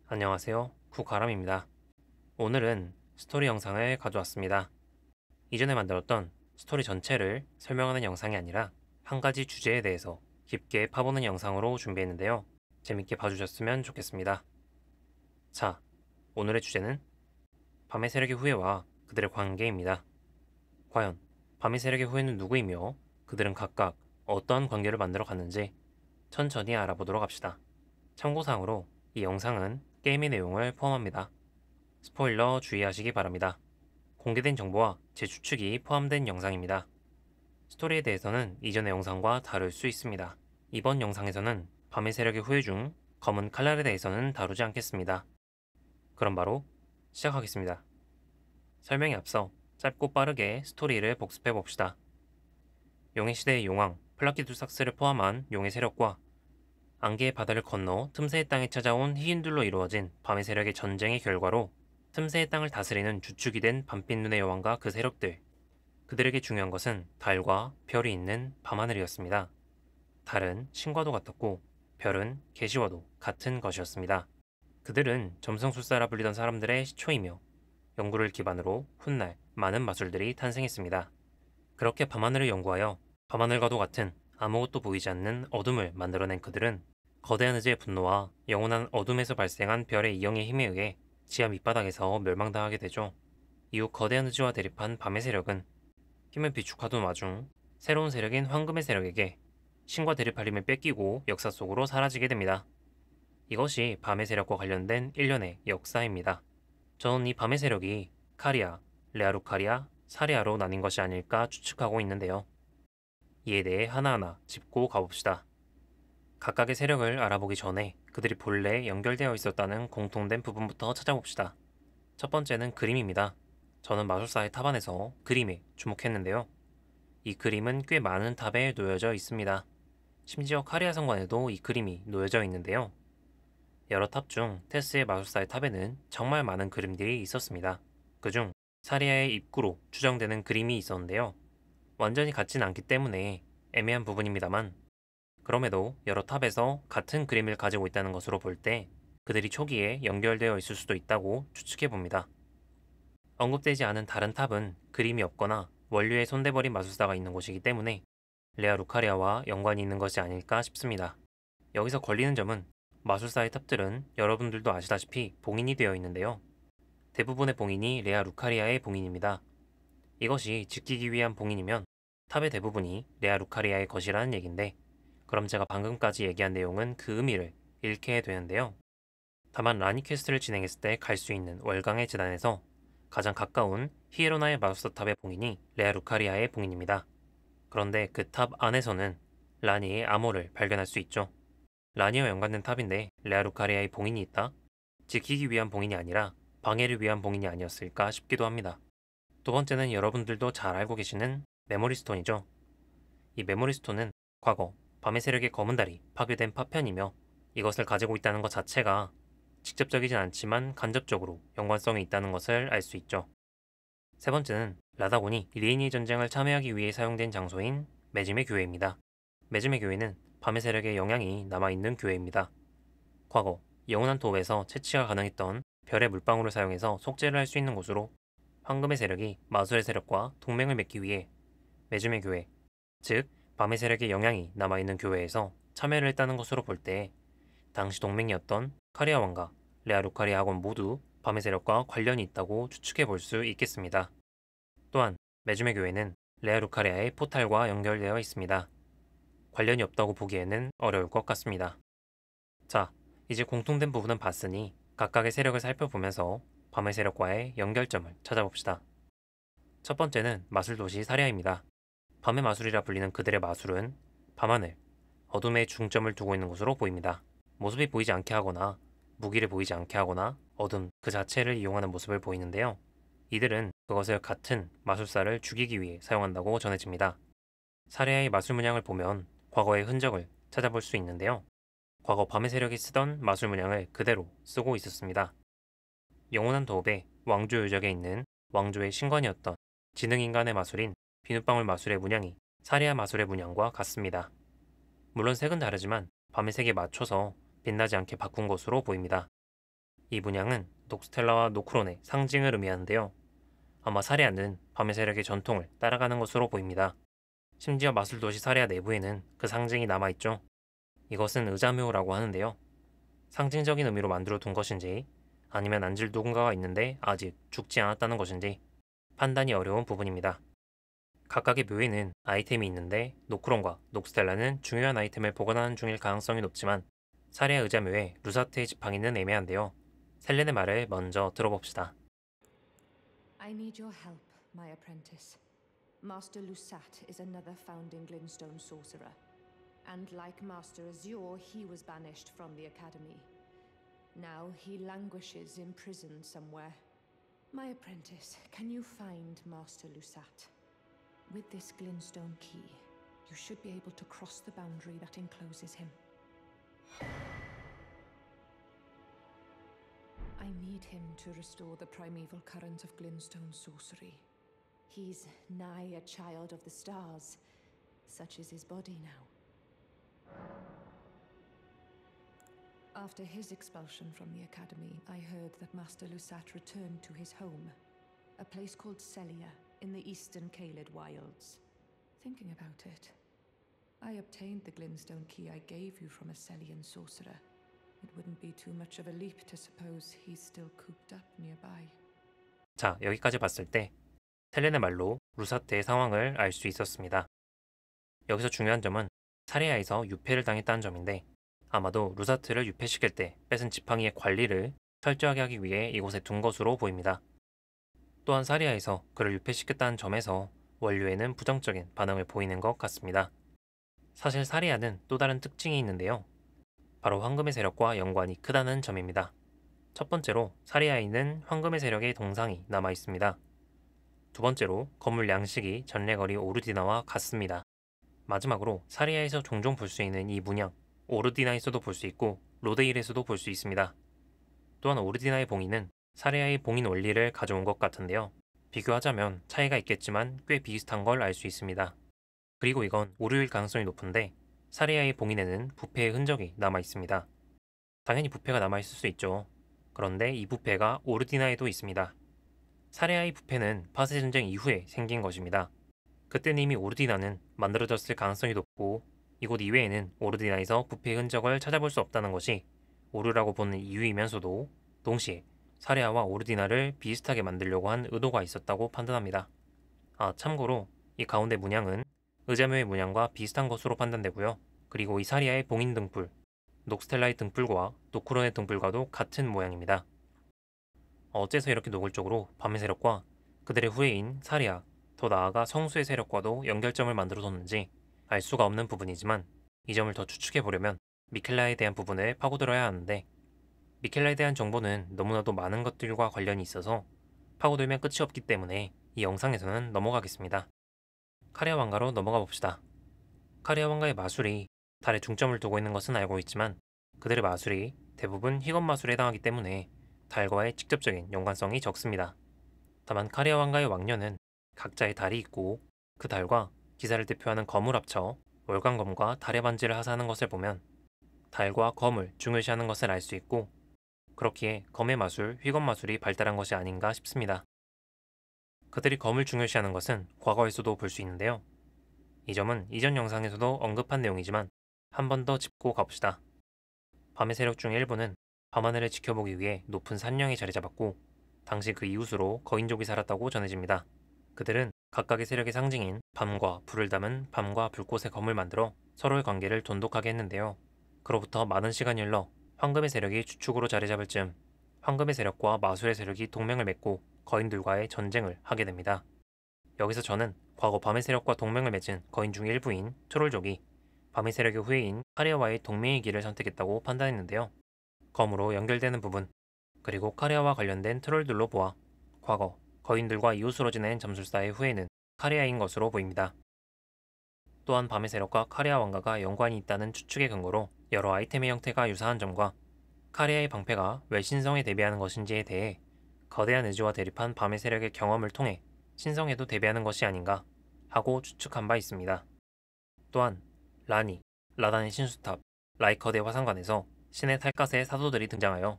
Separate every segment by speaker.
Speaker 1: 안녕하세요. 쿠가람입니다. 오늘은 스토리 영상을 가져왔습니다. 이전에 만들었던 스토리 전체를 설명하는 영상이 아니라 한 가지 주제에 대해서 깊게 파보는 영상으로 준비했는데요. 재밌게 봐주셨으면 좋겠습니다. 자, 오늘의 주제는 밤의 세력의 후예와 그들의 관계입니다. 과연 밤의 세력의 후예는 누구이며 그들은 각각 어떠한 관계를 만들어 갔는지 천천히 알아보도록 합시다. 참고사항으로 이 영상은 게임의 내용을 포함합니다. 스포일러 주의하시기 바랍니다. 공개된 정보와 제 추측이 포함된 영상입니다. 스토리에 대해서는 이전의 영상과 다를 수 있습니다. 이번 영상에서는 밤의 세력의 후예 중 검은 칼날에 대해서는 다루지 않겠습니다. 그럼 바로 시작하겠습니다. 설명에 앞서 짧고 빠르게 스토리를 복습해 봅시다. 용의 시대의 용왕 플라키두삭스를 포함한 용의 세력과 안개의 바다를 건너 틈새의 땅에 찾아온 희인들로 이루어진 밤의 세력의 전쟁의 결과로 틈새의 땅을 다스리는 주축이 된 밤빛 눈의 여왕과 그 세력들. 그들에게 중요한 것은 달과 별이 있는 밤하늘이었습니다. 달은 신과도 같았고 별은 계시와도 같은 것이었습니다. 그들은 점성술사라 불리던 사람들의 시초이며 연구를 기반으로 훗날 많은 마술들이 탄생했습니다. 그렇게 밤하늘을 연구하여 밤하늘과도 같은 아무것도 보이지 않는 어둠을 만들어낸 그들은 거대한 의지의 분노와 영원한 어둠에서 발생한 별의 이영의 힘에 의해 지하 밑바닥에서 멸망당하게 되죠. 이후 거대한 의지와 대립한 밤의 세력은 힘을 비축하던 와중 새로운 세력인 황금의 세력에게 신과 대립할 힘을 뺏기고 역사 속으로 사라지게 됩니다. 이것이 밤의 세력과 관련된 일련의 역사입니다. 저는 이 밤의 세력이 카리아, 레아루카리아, 사리아로 나뉜 것이 아닐까 추측하고 있는데요. 이에 대해 하나하나 짚고 가봅시다. 각각의 세력을 알아보기 전에 그들이 본래 연결되어 있었다는 공통된 부분부터 찾아봅시다. 첫 번째는 그림입니다. 저는 마술사의 탑 안에서 그림에 주목했는데요. 이 그림은 꽤 많은 탑에 놓여져 있습니다. 심지어 카리아 성관에도 이 그림이 놓여져 있는데요. 여러 탑 중 테스의 마술사의 탑에는 정말 많은 그림들이 있었습니다. 그중 사리아의 입구로 추정되는 그림이 있었는데요. 완전히 같진 않기 때문에 애매한 부분입니다만 그럼에도 여러 탑에서 같은 그림을 가지고 있다는 것으로 볼 때 그들이 초기에 연결되어 있을 수도 있다고 추측해 봅니다. 언급되지 않은 다른 탑은 그림이 없거나 원류에 손대버린 마술사가 있는 곳이기 때문에 레아 루카리아와 연관이 있는 것이 아닐까 싶습니다. 여기서 걸리는 점은 마술사의 탑들은 여러분들도 아시다시피 봉인이 되어 있는데요. 대부분의 봉인이 레아 루카리아의 봉인입니다. 이것이 지키기 위한 봉인이면 탑의 대부분이 레아 루카리아의 것이라는 얘긴데 그럼 제가 방금까지 얘기한 내용은 그 의미를 잃게 되는데요. 다만 라니 퀘스트를 진행했을 때 갈 수 있는 월강의 재단에서 가장 가까운 히에로나의 마술사 탑의 봉인이 레아 루카리아의 봉인입니다. 그런데 그 탑 안에서는 라니의 암호를 발견할 수 있죠. 라니와 연관된 탑인데 레아 루카리아의 봉인이 있다? 지키기 위한 봉인이 아니라 방해를 위한 봉인이 아니었을까 싶기도 합니다. 두 번째는 여러분들도 잘 알고 계시는 메모리 스톤이죠. 이 메모리 스톤은 과거 밤의 세력의 검은 달이 파괴된 파편이며 이것을 가지고 있다는 것 자체가 직접적이진 않지만 간접적으로 연관성이 있다는 것을 알 수 있죠. 세 번째는 라다곤이 리에니 전쟁을 참여하기 위해 사용된 장소인 매짐의 교회입니다. 매짐의 교회는 밤의 세력의 영향이 남아있는 교회입니다. 과거 영원한 도읍에서 채취가 가능했던 별의 물방울을 사용해서 속죄를 할 수 있는 곳으로 황금의 세력이 마술의 세력과 동맹을 맺기 위해 매짐의 교회, 즉 밤의 세력의 영향이 남아있는 교회에서 참여를 했다는 것으로 볼 때 당시 동맹이었던 카리아 왕과 레아 루카리아 학원 모두 밤의 세력과 관련이 있다고 추측해 볼 수 있겠습니다. 또한 매주메 교회는 레아 루카리아의 포탈과 연결되어 있습니다. 관련이 없다고 보기에는 어려울 것 같습니다. 자, 이제 공통된 부분은 봤으니 각각의 세력을 살펴보면서 밤의 세력과의 연결점을 찾아봅시다. 첫 번째는 마술도시 사리아입니다. 밤의 마술이라 불리는 그들의 마술은 밤하늘, 어둠에 중점을 두고 있는 것으로 보입니다. 모습이 보이지 않게 하거나 무기를 보이지 않게 하거나 어둠 그 자체를 이용하는 모습을 보이는데요. 이들은 그것을 같은 마술사를 죽이기 위해 사용한다고 전해집니다. 사리아의 마술 문양을 보면 과거의 흔적을 찾아볼 수 있는데요. 과거 밤의 세력이 쓰던 마술 문양을 그대로 쓰고 있었습니다. 영원한 도읍의 왕조 유적에 있는 왕조의 신관이었던 지능인간의 마술인 비눗방울 마술의 문양이 사리아 마술의 문양과 같습니다. 물론 색은 다르지만 밤의 색에 맞춰서 빛나지 않게 바꾼 것으로 보입니다. 이 문양은 녹스텔라와 노크론의 상징을 의미하는데요. 아마 사리아는 밤의 세력의 전통을 따라가는 것으로 보입니다. 심지어 마술도시 사리아 내부에는 그 상징이 남아있죠. 이것은 의자묘라고 하는데요. 상징적인 의미로 만들어 둔 것인지 아니면 앉을 누군가가 있는데 아직 죽지 않았다는 것인지 판단이 어려운 부분입니다. 각각의 묘에는 아이템이 있는데 노크론과 녹스텔라는 중요한 아이템을 보관하는 중일 가능성이 높지만 사리아 의자묘에 루사트의 지팡이는 애매한데요. 셀렌의 말을 먼저 들어봅시다.
Speaker 2: I need your help, my apprentice. Master Lusat is another founding Glintstone sorcerer. And like Master Azure, he was banished from the academy. Now he languishes in prison somewhere. My apprentice, can you find Master Lusat? With this Glintstone key, you should be able to cross the boundary that encloses him. I need him to restore the primeval current of Glintstone sorcery. He's nigh a child of the stars. Such is his body now. After his expulsion from the academy, I heard that Master Lusat returned to his home, a place called Celia in the eastern Caelid wilds. Thinking about it, I obtained the Glintstone key I gave you from a Celian sorcerer. It wouldn't be too much of a leap to suppose he's still cooped up nearby.
Speaker 1: 자, 여기까지 봤을 때 셀렌의 말로 루사트의 상황을 알 수 있었습니다. 여기서 중요한 점은 사리아에서 유폐를 당했다는 점인데 아마도 루사트를 유폐시킬 때 뺏은 지팡이의 관리를 철저하게 하기 위해 이곳에 둔 것으로 보입니다. 또한 사리아에서 그를 유폐시켰다는 점에서 원료에는 부정적인 반응을 보이는 것 같습니다. 사실 사리아는 또 다른 특징이 있는데요. 바로 황금의 세력과 연관이 크다는 점입니다. 첫 번째로 사리아에 있는 황금의 세력의 동상이 남아 있습니다. 두 번째로 건물 양식이 전래거리 오르디나와 같습니다. 마지막으로 사리아에서 종종 볼 수 있는 이 문양, 오르디나에서도 볼 수 있고 로데일에서도 볼 수 있습니다. 또한 오르디나의 봉인은 사리아의 봉인 원리를 가져온 것 같은데요. 비교하자면 차이가 있겠지만 꽤 비슷한 걸 알 수 있습니다. 그리고 이건 오류일 가능성이 높은데 사리아의 봉인에는 부패의 흔적이 남아 있습니다. 당연히 부패가 남아 있을 수 있죠. 그런데 이 부패가 오르디나에도 있습니다. 사리아의 부패는 파세 전쟁 이후에 생긴 것입니다. 그때는 이미 오르디나는 만들어졌을 가능성이 높고 이곳 이외에는 오르디나에서 부패의 흔적을 찾아볼 수 없다는 것이 오류라고 보는 이유이면서도 동시에 사리아와 오르디나를 비슷하게 만들려고 한 의도가 있었다고 판단합니다. 참고로 이 가운데 문양은 의자묘의 문양과 비슷한 것으로 판단되고요. 그리고 이 사리아의 봉인 등불, 녹스텔라의 등불과 노크론의 등불과도 같은 모양입니다. 어째서 이렇게 노골적으로 밤의 세력과 그들의 후예인 사리아, 더 나아가 성수의 세력과도 연결점을 만들어뒀는지 알 수가 없는 부분이지만 이 점을 더 추측해보려면 미켈라에 대한 부분을 파고들어야 하는데 미켈라에 대한 정보는 너무나도 많은 것들과 관련이 있어서 파고들면 끝이 없기 때문에 이 영상에서는 넘어가겠습니다. 카리아 왕가로 넘어가 봅시다. 카리아 왕가의 마술이 달에 중점을 두고 있는 것은 알고 있지만 그들의 마술이 대부분 희검 마술에 해당하기 때문에 달과의 직접적인 연관성이 적습니다. 다만 카리아 왕가의 왕녀는 각자의 달이 있고 그 달과 기사를 대표하는 검을 합쳐 월광검과 달의 반지를 하사하는 것을 보면 달과 검을 중요시하는 것을 알 수 있고 그렇기에 검의 마술, 휘검 마술이 발달한 것이 아닌가 싶습니다. 그들이 검을 중요시하는 것은 과거에서도 볼 수 있는데요. 이 점은 이전 영상에서도 언급한 내용이지만 한 번 더 짚고 가봅시다. 밤의 세력 중 일부는 밤하늘을 지켜보기 위해 높은 산령에 자리 잡았고 당시 그 이웃으로 거인족이 살았다고 전해집니다. 그들은 각각의 세력의 상징인 밤과 불을 담은 밤과 불꽃의 검을 만들어 서로의 관계를 돈독하게 했는데요. 그로부터 많은 시간이 흘러 황금의 세력이 주축으로 자리 잡을 즈음 황금의 세력과 마술의 세력이 동맹을 맺고 거인들과의 전쟁을 하게 됩니다. 여기서 저는 과거 밤의 세력과 동맹을 맺은 거인 중 일부인 트롤족이 밤의 세력의 후예인 카리아와의 동맹의 길을 선택했다고 판단했는데요. 검으로 연결되는 부분, 그리고 카리아와 관련된 트롤들로 보아 과거 거인들과 이웃으로 지낸 점술사의 후예는 카리아인 것으로 보입니다. 또한 밤의 세력과 카리아 왕가가 연관이 있다는 추측의 근거로 여러 아이템의 형태가 유사한 점과 카리아의 방패가 왜 신성에 대비하는 것인지에 대해 거대한 의지와 대립한 밤의 세력의 경험을 통해 신성에도 대비하는 것이 아닌가 하고 추측한 바 있습니다. 또한 라니, 라단의 신수탑, 라이커드의 화상관에서 신의 탈가스의 사도들이 등장하여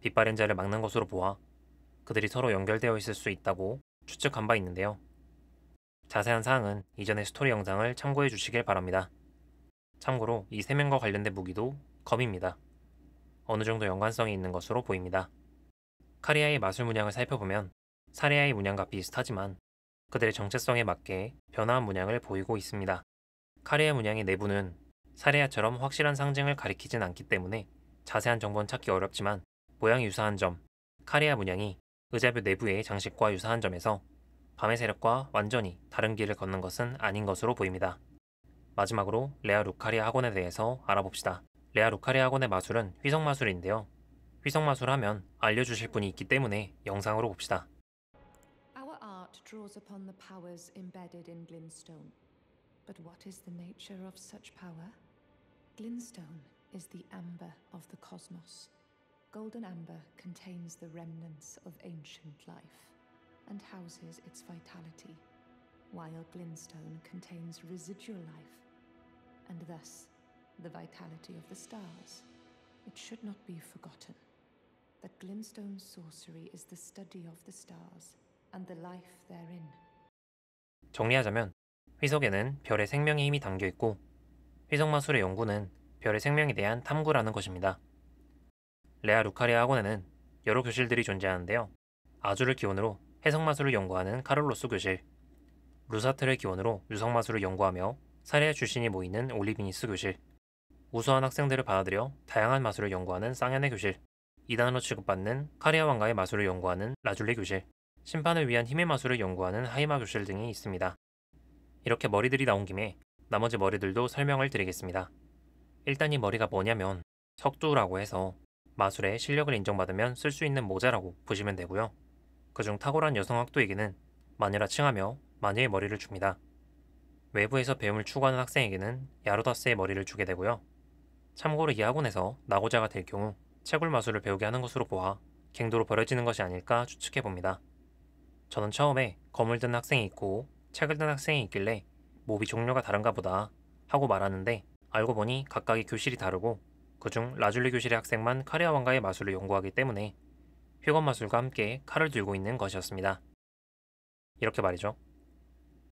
Speaker 1: 빛바랜 자를 막는 것으로 보아 그들이 서로 연결되어 있을 수 있다고 추측한 바 있는데요. 자세한 사항은 이전의 스토리 영상을 참고해 주시길 바랍니다. 참고로 이 3명과 관련된 무기도 검입니다. 어느 정도 연관성이 있는 것으로 보입니다. 카리아의 마술 문양을 살펴보면 사레아의 문양과 비슷하지만 그들의 정체성에 맞게 변화한 문양을 보이고 있습니다. 카리아 문양의 내부는 사레아처럼 확실한 상징을 가리키진 않기 때문에 자세한 정보는 찾기 어렵지만 모양이 유사한 점, 카리아 문양이 의자뷰 내부의 장식과 유사한 점에서 밤의 세력과 완전히 다른 길을 걷는 것은 아닌 것으로 보입니다. 마지막으로 레아 루카리아 학원에 대해서 알아봅시다. 레아 루카리아 학원의 마술은 휘성 마술인데요. 휘성 마술 하면 알려주실 분이 있기 때문에 영상으로 봅시다.
Speaker 2: Our art draws upon the powers embedded in Glintstone. But what is the nature of such power? Glintstone is the amber of the cosmos. Golden amber contains the remnants of ancient life and houses its vitality, while Glintstone contains residual life and thus the vitality of the stars. It should not be forgotten that Glintstone sorcery is the study of the stars and the life therein.
Speaker 1: 정리하자면 휘석에는 별의 생명의 힘이 담겨 있고 휘석 마술의 연구는 별의 생명에 대한 탐구라는 것입니다. 레아 루카리아 학원에는 여러 교실들이 존재하는데요. 아주를 기원으로 해석 마술을 연구하는 카를로스 교실, 루사트를 기원으로 유성 마술을 연구하며 사레아 출신이 모이는 올리비니스 교실, 우수한 학생들을 받아들여 다양한 마술을 연구하는 쌍연의 교실, 이단으로 취급받는 카리아 왕가의 마술을 연구하는 라줄리 교실, 심판을 위한 힘의 마술을 연구하는 하이마 교실 등이 있습니다. 이렇게 머리들이 나온 김에 나머지 머리들도 설명을 드리겠습니다. 일단 이 머리가 뭐냐면 석두라고 해서 마술에 실력을 인정받으면 쓸 수 있는 모자라고 보시면 되고요. 그중 탁월한 여성 학도에게는 마녀라 칭하며 마녀의 머리를 줍니다. 외부에서 배움을 추구하는 학생에게는 야로다스의 머리를 주게 되고요. 참고로 이 학원에서 나고자가 될 경우 채굴 마술을 배우게 하는 것으로 보아 갱도로 버려지는 것이 아닐까 추측해 봅니다. 저는 처음에 검을 든 학생이 있고 책을 든 학생이 있길래 몹이 종류가 다른가 보다 하고 말하는데 알고 보니 각각의 교실이 다르고 그중 라줄리 교실의 학생만 카리아 왕가의 마술을 연구하기 때문에 휘건 마술과 함께 칼을 들고 있는 것이었습니다. 이렇게 말이죠.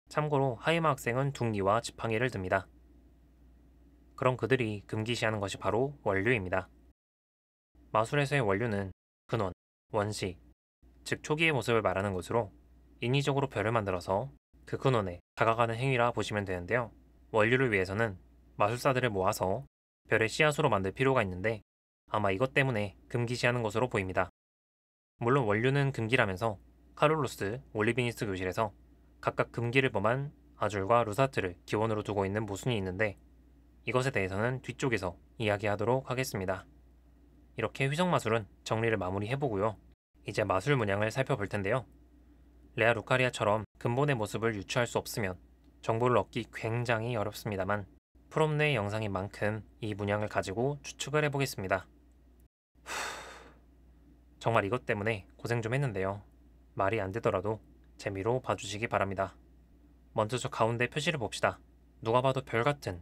Speaker 1: 참고로 하이마 학생은 둥리와 지팡이를 듭니다. 그럼 그들이 금기시하는 것이 바로 원류입니다. 마술에서의 원류는 근원, 원시, 즉 초기의 모습을 말하는 것으로 인위적으로 별을 만들어서 그 근원에 다가가는 행위라 보시면 되는데요. 원류를 위해서는 마술사들을 모아서 별의 씨앗으로 만들 필요가 있는데 아마 이것 때문에 금기시하는 것으로 보입니다. 물론 원류는 금기라면서 카룰로스, 올리비니스 교실에서 각각 금기를 범한 아줄과 루사트를 기원으로 두고 있는 모순이 있는데 이것에 대해서는 뒤쪽에서 이야기하도록 하겠습니다. 이렇게 휘성 마술은 정리를 마무리해보고요. 이제 마술 문양을 살펴볼 텐데요. 레아 루카리아처럼 근본의 모습을 유추할 수 없으면 정보를 얻기 굉장히 어렵습니다만 프롬네의 영상인 만큼 이 문양을 가지고 추측을 해보겠습니다. 정말 이것 때문에 고생 좀 했는데요. 말이 안 되더라도 재미로 봐주시기 바랍니다. 먼저 저 가운데 표시를 봅시다. 누가 봐도 별 같은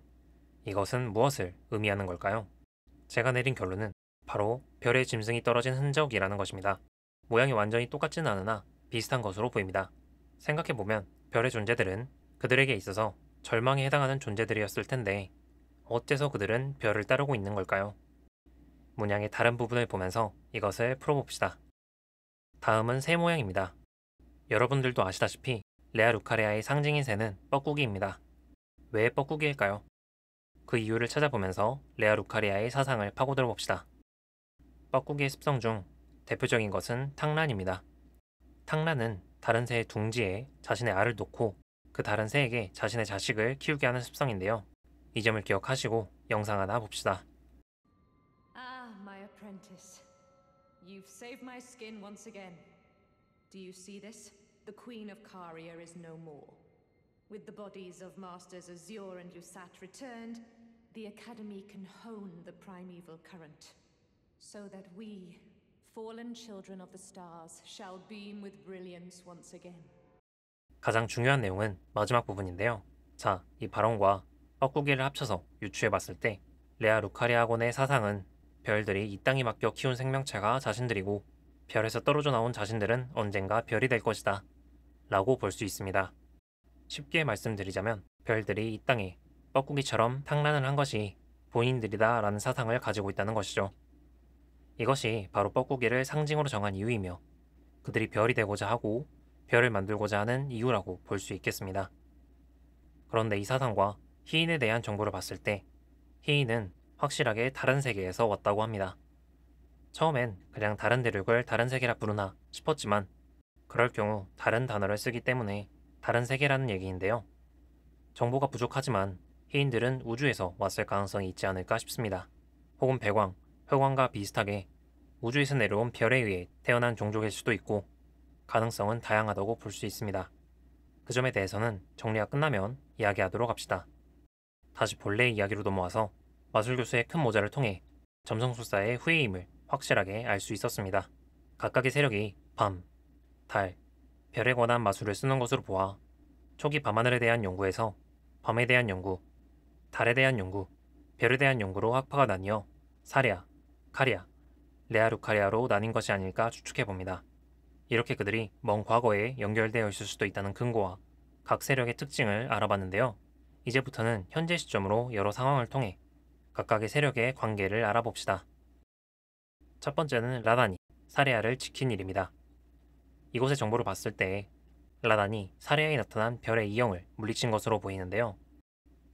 Speaker 1: 이것은 무엇을 의미하는 걸까요? 제가 내린 결론은 바로 별의 짐승이 떨어진 흔적이라는 것입니다. 모양이 완전히 똑같지는 않으나 비슷한 것으로 보입니다. 생각해보면 별의 존재들은 그들에게 있어서 절망에 해당하는 존재들이었을 텐데 어째서 그들은 별을 따르고 있는 걸까요? 문양의 다른 부분을 보면서 이것을 풀어봅시다. 다음은 새 모양입니다. 여러분들도 아시다시피 레아 루카리아의 상징인 새는 뻐꾸기입니다. 왜 뻐꾸기일까요? 그 이유를 찾아보면서 레아 루카리아의 사상을 파고들어 봅시다. 뻐꾸기의 습성 중 대표적인 것은 탕란입니다. 탕란은 다른 새의 둥지에 자신의 알을 놓고 그 다른 새에게 자신의 자식을 키우게 하는 습성인데요. 이 점을 기억하시고 영상 하나 봅시다.
Speaker 2: Ah, my apprentice. You've saved my skin once again. Do you see this? The Queen of Caria is no more. With the bodies of Masters Azure and Lusat returned, the Academy can hone the primeval current, so that we, fallen children of the stars, shall beam with brilliance once again.
Speaker 1: 가장 중요한 내용은 마지막 부분인데요. 자, 이 발언과 뻐꾸기를 합쳐서 유추해봤을 때 레아 루카리아 학원의 사상은 별들이 이 땅에 맡겨 키운 생명체가 자신들이고 별에서 떨어져 나온 자신들은 언젠가 별이 될 것이다 라고 볼 수 있습니다. 쉽게 말씀드리자면 별들이 이 땅에 뻐꾸기처럼 탕란을 한 것이 본인들이다 라는 사상을 가지고 있다는 것이죠. 이것이 바로 뻐꾸기를 상징으로 정한 이유이며 그들이 별이 되고자 하고 별을 만들고자 하는 이유라고 볼 수 있겠습니다. 그런데 이 사상과 희인에 대한 정보를 봤을 때 희인은 확실하게 다른 세계에서 왔다고 합니다. 처음엔 그냥 다른 대륙을 다른 세계라 부르나 싶었지만 그럴 경우 다른 단어를 쓰기 때문에 다른 세계라는 얘기인데요. 정보가 부족하지만 희인들은 우주에서 왔을 가능성이 있지 않을까 싶습니다. 혹은 배광, 혈광과 비슷하게 우주에서 내려온 별에 의해 태어난 종족일 수도 있고 가능성은 다양하다고 볼 수 있습니다. 그 점에 대해서는 정리가 끝나면 이야기하도록 합시다. 다시 본래 이야기로 넘어와서 마술교수의 큰 모자를 통해 점성술사의 후예임을 확실하게 알 수 있었습니다. 각각의 세력이 밤, 달, 별에 관한 마술을 쓰는 것으로 보아 초기 밤하늘에 대한 연구에서 밤에 대한 연구, 달에 대한 연구, 별에 대한 연구로 학파가 나뉘어 사리아, 카리아, 레아루카리아로 나뉜 것이 아닐까 추측해봅니다. 이렇게 그들이 먼 과거에 연결되어 있을 수도 있다는 근거와 각 세력의 특징을 알아봤는데요. 이제부터는 현재 시점으로 여러 상황을 통해 각각의 세력의 관계를 알아봅시다. 첫 번째는 라단이 사레아를 지킨 일입니다. 이곳의 정보를 봤을 때 라단이 사레아에 나타난 별의 이영을 물리친 것으로 보이는데요.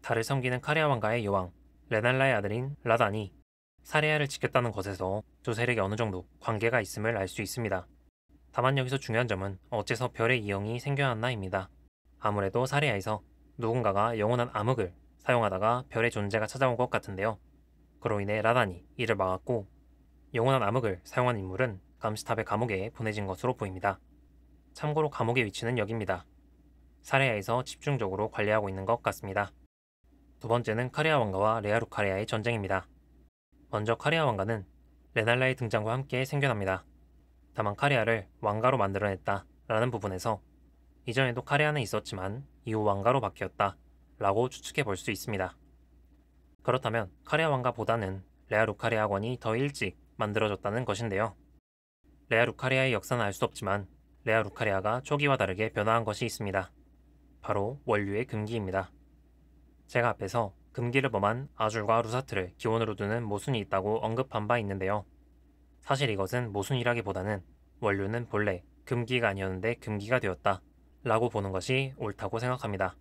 Speaker 1: 달을 섬기는 카리아 왕가의 여왕 레날라의 아들인 라단이 사레아를 지켰다는 것에서 두 세력이 어느 정도 관계가 있음을 알 수 있습니다. 다만 여기서 중요한 점은 어째서 별의 이영이 생겨났나입니다. 아무래도 사레아에서 누군가가 영원한 암흑을 사용하다가 별의 존재가 찾아온 것 같은데요. 그로 인해 라단이 이를 막았고 영원한 암흑을 사용한 인물은 감시탑의 감옥에 보내진 것으로 보입니다. 참고로 감옥의 위치는 여기입니다. 사레아에서 집중적으로 관리하고 있는 것 같습니다. 두 번째는 카리아 왕가와 레아루카리아의 전쟁입니다. 먼저 카리아 왕가는 레날라의 등장과 함께 생겨납니다. 다만 카리아를 왕가로 만들어냈다 라는 부분에서 이전에도 카리아는 있었지만 이후 왕가로 바뀌었다 라고 추측해 볼 수 있습니다. 그렇다면 카리아 왕가보다는 레아루카리아 왕이 더 일찍 만들어졌다는 것인데요. 레아루카리아의 역사는 알 수 없지만 레아루카리아가 초기와 다르게 변화한 것이 있습니다. 바로 원류의 금기입니다. 제가 앞에서 금기를 범한 아줄과 루사트를 기원으로 두는 모순이 있다고 언급한 바 있는데요. 사실 이것은 모순이라기보다는 원류는 본래 금기가 아니었는데 금기가 되었다 라고 보는 것이 옳다고 생각합니다.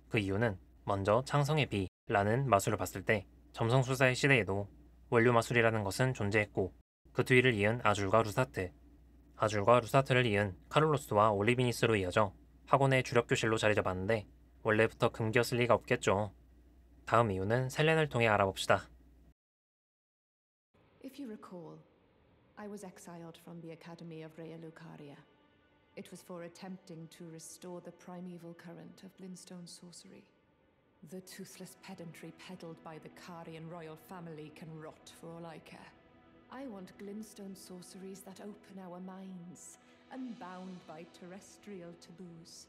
Speaker 1: 그 이유는 먼저 창성의 비라는 마술을 봤을 때 점성술사의 시대에도 원류 마술이라는 것은 존재했고 그 뒤를 이은 아줄과 루사트, 아줄과 루사트를 이은 카를로스와 올리비니스로 이어져 학원의 주력 교실로 자리 잡았는데 원래부터 금기였을 리가 없겠죠. 다음 이유는 셀렌을 통해 알아봅시다.
Speaker 2: If you recall, I was exiled from the Academy of Rea Lucaria. It was for attempting to restore the primeval current of Glintstone sorcery. The toothless pedantry peddled by the Carian royal family can rot for all I care. I want Glintstone sorceries that open our minds, unbound by terrestrial taboos.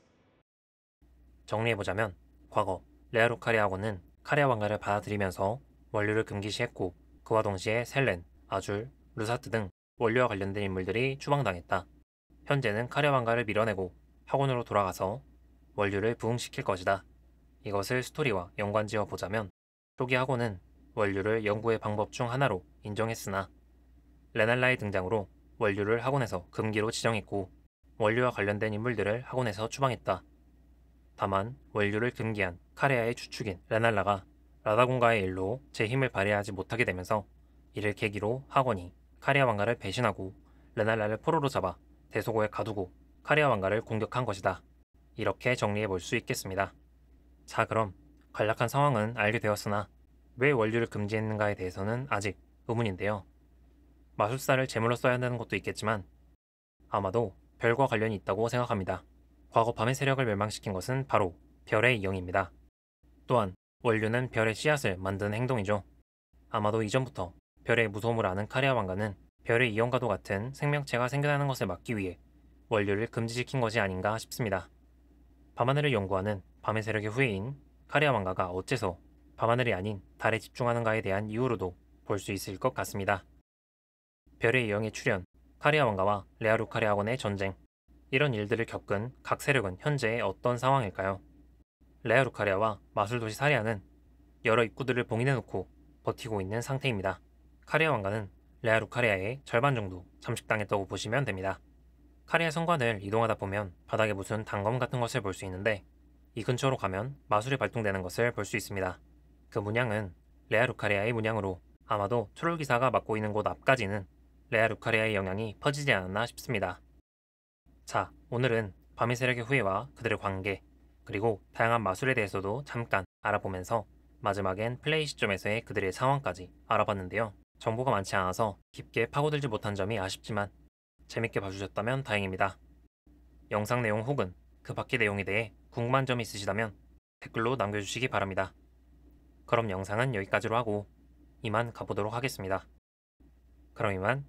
Speaker 1: 정리해보자면 과거 레아루카리아군은 카리아 왕가를 받아들이면서 원류를 금기시했고 그와 동시에 셀렌, 아줄, 루사트 등 원류와 관련된 인물들이 추방당했다. 현재는 카리아 왕가를 밀어내고 학원으로 돌아가서 원류를 부흥시킬 것이다. 이것을 스토리와 연관지어 보자면 초기 학원은 원류를 연구의 방법 중 하나로 인정했으나 레날라의 등장으로 원류를 학원에서 금기로 지정했고 원류와 관련된 인물들을 학원에서 추방했다. 다만 원류를 금기한 카레아의 주축인 레날라가 라다군가의 일로 제 힘을 발휘하지 못하게 되면서 이를 계기로 학원이 카리아 왕가를 배신하고 레날라를 포로로 잡아 대소고에 가두고 카리아 왕가를 공격한 것이다. 이렇게 정리해 볼 수 있겠습니다. 자, 그럼 간략한 상황은 알게 되었으나 왜 원류를 금지했는가에 대해서는 아직 의문인데요. 마술사를 제물로 써야 한다는 것도 있겠지만 아마도 별과 관련이 있다고 생각합니다. 과거 밤의 세력을 멸망시킨 것은 바로 별의 이영입니다. 또한 원류는 별의 씨앗을 만드는 행동이죠. 아마도 이전부터 별의 무서움을 아는 카리아 왕가는 별의 이영과도 같은 생명체가 생겨나는 것을 막기 위해 원류를 금지시킨 것이 아닌가 싶습니다. 밤하늘을 연구하는 밤의 세력의 후예인 카리아 왕가가 어째서 밤하늘이 아닌 달에 집중하는가에 대한 이유로도 볼 수 있을 것 같습니다. 별의 이영의 출현, 카리아 왕가와 레아루카리아군의 전쟁, 이런 일들을 겪은 각 세력은 현재 어떤 상황일까요? 레아루카리아와 마술도시 사리아는 여러 입구들을 봉인해놓고 버티고 있는 상태입니다. 카리아 왕가는 레아루카리아의 절반 정도 잠식당했다고 보시면 됩니다. 카리아 성관을 이동하다 보면 바닥에 무슨 단검 같은 것을 볼 수 있는데 이 근처로 가면 마술이 발동되는 것을 볼 수 있습니다. 그 문양은 레아루카리아의 문양으로 아마도 트롤기사가 맡고 있는 곳 앞까지는 레아루카리아의 영향이 퍼지지 않았나 싶습니다. 자, 오늘은 밤의 세력의 후예와 그들의 관계, 그리고 다양한 마술에 대해서도 잠깐 알아보면서 마지막엔 플레이 시점에서의 그들의 상황까지 알아봤는데요. 정보가 많지 않아서 깊게 파고들지 못한 점이 아쉽지만 재밌게 봐주셨다면 다행입니다. 영상 내용 혹은 그 밖의 내용에 대해 궁금한 점이 있으시다면 댓글로 남겨주시기 바랍니다. 그럼 영상은 여기까지로 하고 이만 가보도록 하겠습니다. 그럼 이만